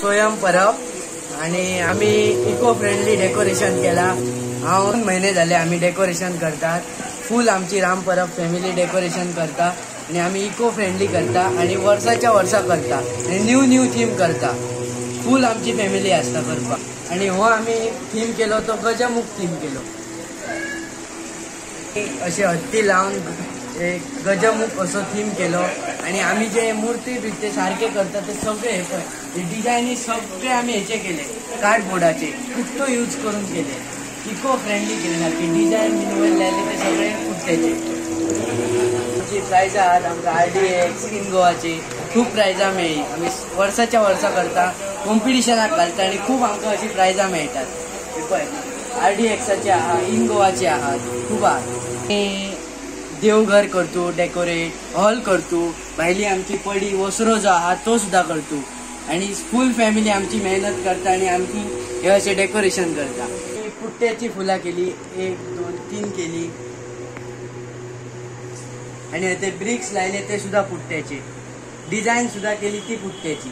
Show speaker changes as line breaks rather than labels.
सोयम परब आणि आम्ही eco friendly decoration केला। 2 महिने झाले आम्ही डेकोरेशन करतात। फुल आमची राम परब फॅमिली डेकोरेशन करता आणि आम्ही इको फ्रेंडली करता आणि वर्षाच्या वर्षा करता आणि न्यू थीम करता। फुल आमची फॅमिली असता करपा आणि हो आम्ही थीम केलो तो गजमुख थीम केलो। असे हत्ती लावून एक गजमुख असो थीम केलो आणि आम्ही जे मूर्ती बिर्ते सारखे करता ते सगळे हे डिझायनी सगळे आम्ही हेचे केले, कार्डबोर्डाचे फुट्टो यूज करून केले, इको फ्रेंडली केले ना की डिझाईन मिनिमल लायले ते सगळे फुट्ट्याचे। आमची प्रायझा आहात आमकां RDX इन गोवाची खूप प्रायझा मेळ्ळी। आम्ही वर्षाच्या वर्षा करता, कॉम्पिटिशनाक घालता आणि खूप आमकां अशी प्रायझा मेळटात। RDXचे आहात, इन गोवाचे आहात, खूप आहात। देवघर करतो डेकोरेट, हॉल करतो, भायली आमची पडी वसरो जो आहात तो सुद्धा करतो आणि फुल फॅमिली आमची मेहनत करता आणि आमची हे असे डेकोरेशन करता। पुट्ट्याची फुला केली, 1 2 3 केली आणि ते ब्रिक्स लायले ते सुद्धा पुट्ट्याचे, डिझाईन सुद्धा केली ती पुट्ट्याची।